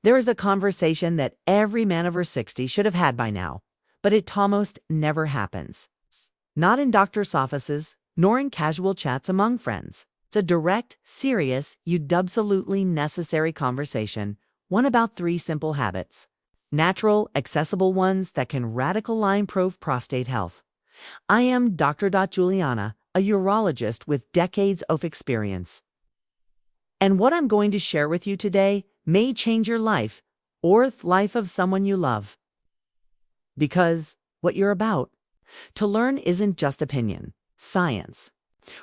There is a conversation that every man over 60 should have had by now, but it almost never happens. Not in doctors' offices, nor in casual chats among friends. It's a direct, serious, absolutely necessary conversation, one about 3 simple habits. Natural, accessible ones that can radically improve prostate health. I am Dr. Juliana, a urologist with decades of experience. And what I'm going to share with you today may change your life or the life of someone you love. Because what you're about to learn isn't just opinion, science.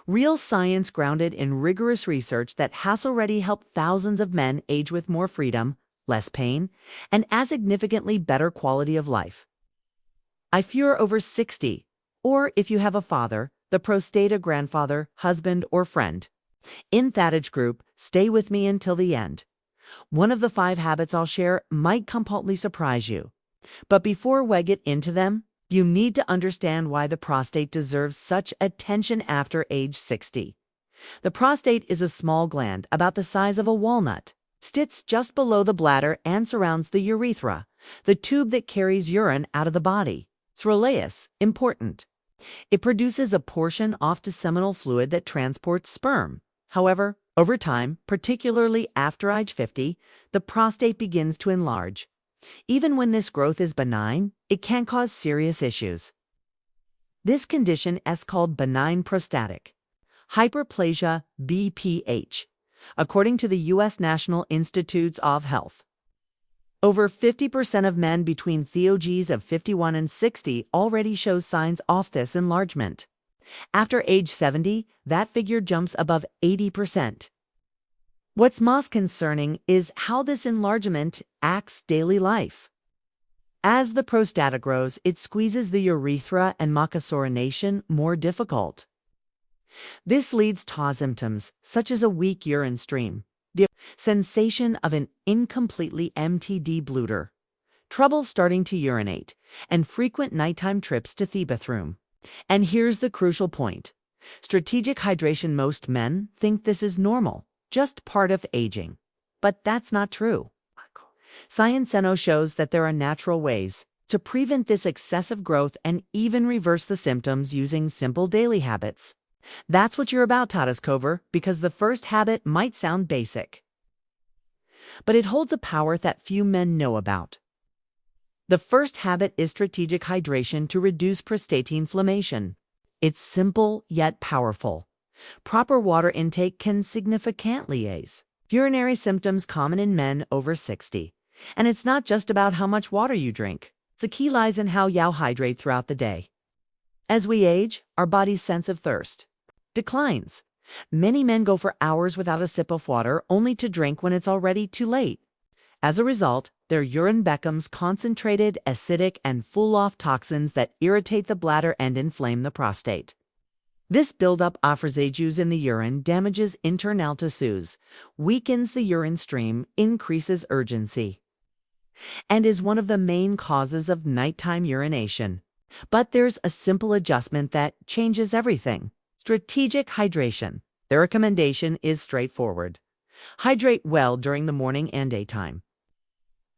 Real science grounded in rigorous research that has already helped thousands of men age with more freedom, less pain, and a significantly better quality of life. If you're over 60, or if you have a father, the prostate grandfather, husband, or friend, in that age group, stay with me until the end. One of the 5 habits I'll share might completely surprise you. But before we get into them, you need to understand why the prostate deserves such attention after age 60. The prostate is a small gland about the size of a walnut. It sits just below the bladder and surrounds the urethra, the tube that carries urine out of the body. It's really important. It produces a portion of the seminal fluid that transports sperm. However, over time, particularly after age 50, the prostate begins to enlarge. Even when this growth is benign, it can cause serious issues. This condition is called benign prostatic hyperplasia (BPH), according to the U.S. National Institutes of Health. Over 50% of men between the ages of 51 and 60 already show signs of this enlargement. After age 70, that figure jumps above 80%. What's most concerning is how this enlargement acts daily life. As the prostate grows, it squeezes the urethra and makes urination more difficult. This leads to symptoms such as a weak urine stream, the sensation of an incompletely empty bladder, trouble starting to urinate, and frequent nighttime trips to the bathroom. And here's the crucial point. Strategic hydration. Most men think this is normal, just part of aging. But that's not true. Science shows that there are natural ways to prevent this excessive growth and even reverse the symptoms using simple daily habits. That's what you're about to discover, because the first habit might sound basic, but it holds a power that few men know about. The first habit is strategic hydration to reduce prostate inflammation. It's simple yet powerful. Proper water intake can significantly ease urinary symptoms common in men over 60. And it's not just about how much water you drink. The key lies in how you hydrate throughout the day. As we age, our body's sense of thirst declines. Many men go for hours without a sip of water, only to drink when it's already too late. As a result, their urine becomes concentrated, acidic, and full of toxins that irritate the bladder and inflame the prostate. This buildup of residues in the urine damages internal tissues, weakens the urine stream, increases urgency, and is one of the main causes of nighttime urination. But there's a simple adjustment that changes everything. Strategic hydration. The recommendation is straightforward. Hydrate well during the morning and daytime.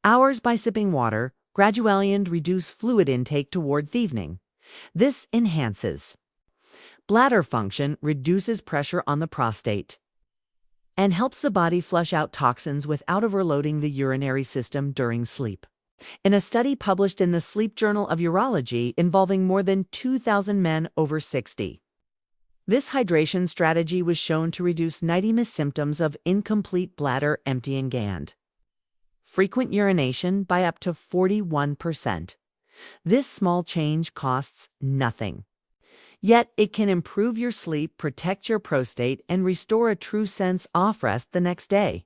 Hours by sipping water, gradually, and reduce fluid intake toward the evening. This enhances bladder function, reduces pressure on the prostate, and helps the body flush out toxins without overloading the urinary system during sleep. In a study published in the Sleep Journal of Urology involving more than 2,000 men over 60, this hydration strategy was shown to reduce 90% symptoms of incomplete bladder emptying and frequent urination by up to 41%. This small change costs nothing. Yet it can improve your sleep, protect your prostate, and restore a true sense of rest the next day.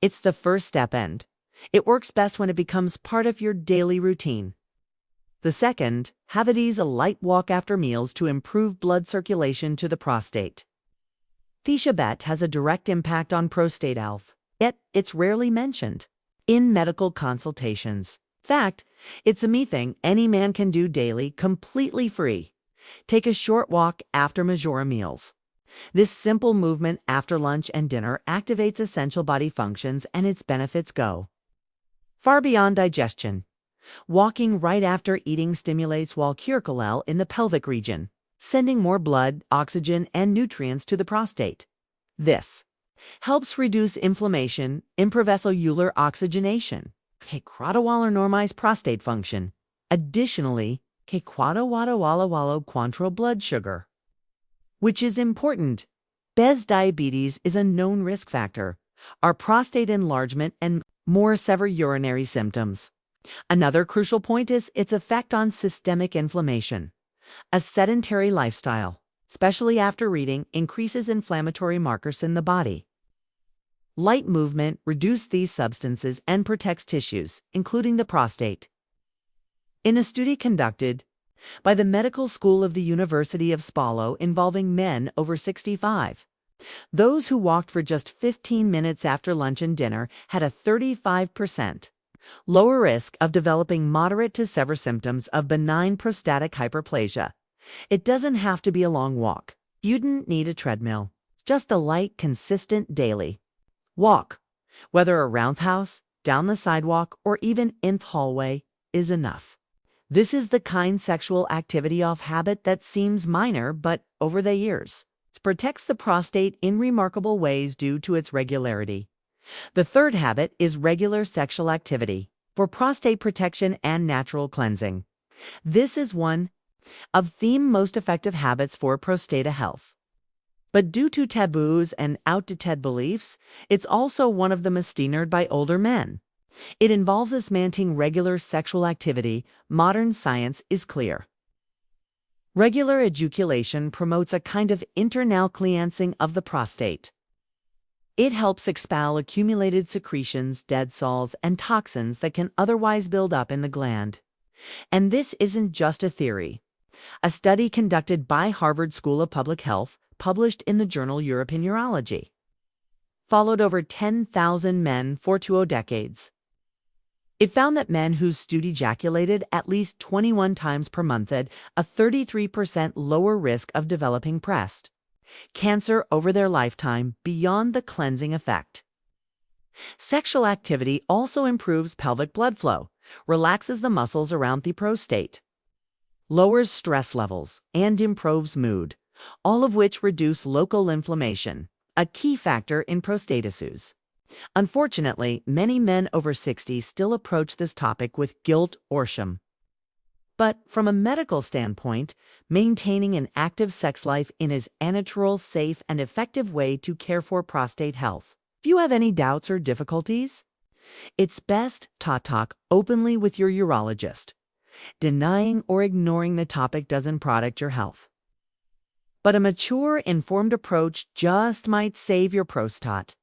It's the first step, and it works best when it becomes part of your daily routine. The second, have a light walk after meals to improve blood circulation to the prostate. This habit has a direct impact on prostate health, yet it's rarely mentioned in medical consultations. In fact, it's a thing any man can do daily, completely free. Take a short walk after major meals. This simple movement after lunch and dinner activates essential body functions, and its benefits go far beyond digestion. Walking right after eating stimulates valvular in the pelvic region, sending more blood, oxygen, and nutrients to the prostate. This helps reduce inflammation, improves cellular oxygenation, or normalize prostate function. Additionally, control blood sugar, which is important. Bez diabetes is a known risk factor. Our prostate enlargement and more severe urinary symptoms. Another crucial point is its effect on systemic inflammation. A sedentary lifestyle, especially after reading, increases inflammatory markers in the body. Light movement reduces these substances and protects tissues, including the prostate. In a study conducted by the Medical School of the University of Spalo involving men over 65, those who walked for just 15 minutes after lunch and dinner had a 35% lower risk of developing moderate to severe symptoms of benign prostatic hyperplasia. It doesn't have to be a long walk. You didn't need a treadmill. Just a light, consistent daily walk, whether around the house, down the sidewalk, or even in the hallway, is enough. This is the kind sexual activity off habit that seems minor, but over the years, it protects the prostate in remarkable ways due to its regularity. The third habit is regular sexual activity for prostate protection and natural cleansing. This is one of the most effective habits for prostate health. But due to taboos and outdated beliefs, it's also one of the most ignored by older men. It involves us maintaining regular sexual activity. Modern science is clear. Regular ejaculation promotes a kind of internal cleansing of the prostate. It helps expel accumulated secretions, dead cells, and toxins that can otherwise build up in the gland. And this isn't just a theory. A study conducted by Harvard School of Public Health, published in the journal European Urology, followed over 10,000 men for 2 decades. It found that men who ejaculated at least 21 times per month had a 33% lower risk of developing prostate cancer over their lifetime beyond the cleansing effect. Sexual activity also improves pelvic blood flow, relaxes the muscles around the prostate, lowers stress levels, and improves mood, all of which reduce local inflammation, a key factor in prostate issues. Unfortunately, many men over 60 still approach this topic with guilt or shame. But from a medical standpoint, maintaining an active sex life is a natural, safe, and effective way to care for prostate health. If you have any doubts or difficulties, it's best to talk openly with your urologist. Denying or ignoring the topic doesn't protect your health. But a mature, informed approach just might save your prostate.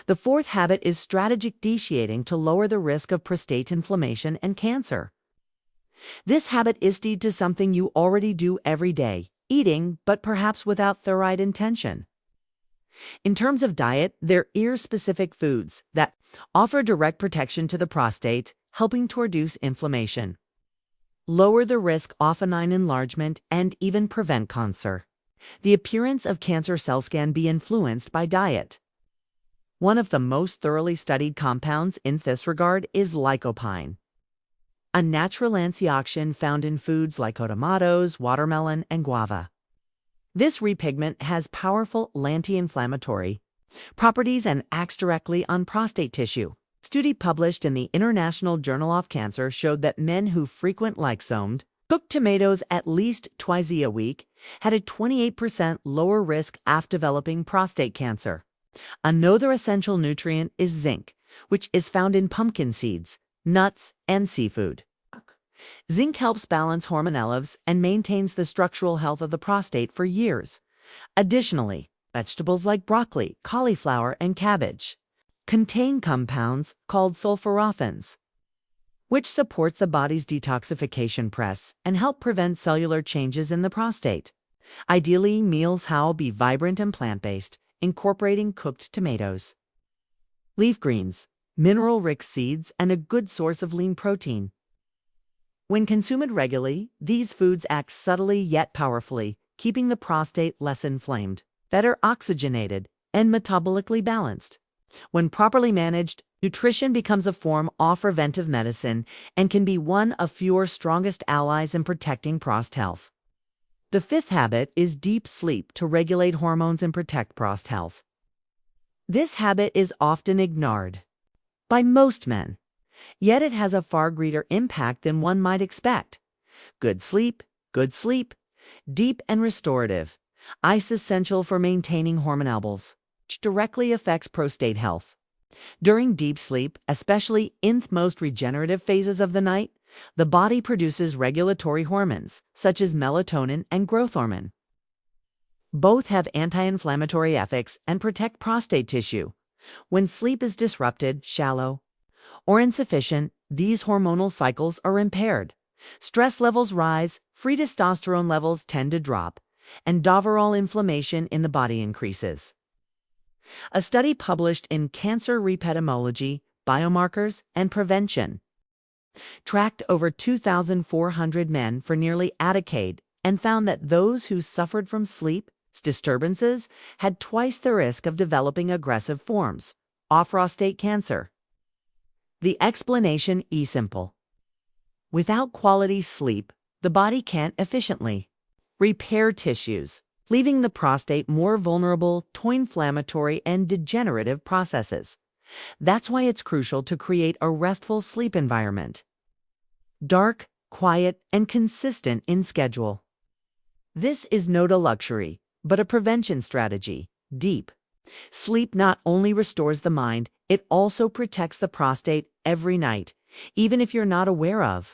The fourth habit is strategic dieting to lower the risk of prostate inflammation and cancer. This habit is tied to something you already do every day, eating, but perhaps without the right intention. In terms of diet, there are specific foods that offer direct protection to the prostate, helping to reduce inflammation, lower the risk of enlargement, and even prevent cancer. The appearance of cancer cells can be influenced by diet. One of the most thoroughly studied compounds in this regard is lycopene, a natural antioxidant found in foods like tomatoes, watermelon, and guava. This repigment has powerful anti-inflammatory properties and acts directly on prostate tissue. A study published in the International Journal of Cancer showed that men who frequent cooked tomatoes at least twice a week had a 28% lower risk of developing prostate cancer. Another essential nutrient is zinc, which is found in pumpkin seeds, nuts, and seafood. Zinc helps balance hormone levels and maintains the structural health of the prostate for years. Additionally, vegetables like broccoli, cauliflower, and cabbage contain compounds called sulforaphane, which support the body's detoxification process and help prevent cellular changes in the prostate. Ideally, meals should be vibrant and plant-based, incorporating cooked tomatoes, leaf greens, mineral-rich seeds, and a good source of lean protein. When consumed regularly, these foods act subtly yet powerfully, keeping the prostate less inflamed, better oxygenated, and metabolically balanced. When properly managed, Nutrition becomes a form of preventive medicine and can be one of your strongest allies in protecting prostate health. The fifth habit is deep sleep to regulate hormones and protect prostate health. This habit is often ignored by most men, yet it has a far greater impact than one might expect. Good sleep, deep and restorative, is essential for maintaining hormonal levels, which directly affects prostate health. During deep sleep, especially in the most regenerative phases of the night, the body produces regulatory hormones, such as melatonin and growth hormone. Both have anti-inflammatory effects and protect prostate tissue. When sleep is disrupted, shallow, or insufficient, these hormonal cycles are impaired. Stress levels rise, free testosterone levels tend to drop, and overall inflammation in the body increases. A study published in Cancer Epidemiology, Biomarkers, and Prevention tracked over 2,400 men for nearly a decade and found that those who suffered from sleep disturbances had twice the risk of developing aggressive forms of prostate cancer. The explanation is simple. Without quality sleep, the body can't efficiently repair tissues, leaving the prostate more vulnerable to inflammatory and degenerative processes. That's why it's crucial to create a restful sleep environment. Dark, quiet, and consistent in schedule. This is not a luxury, but a prevention strategy. Deep sleep not only restores the mind, it also protects the prostate every night, even if you're not aware of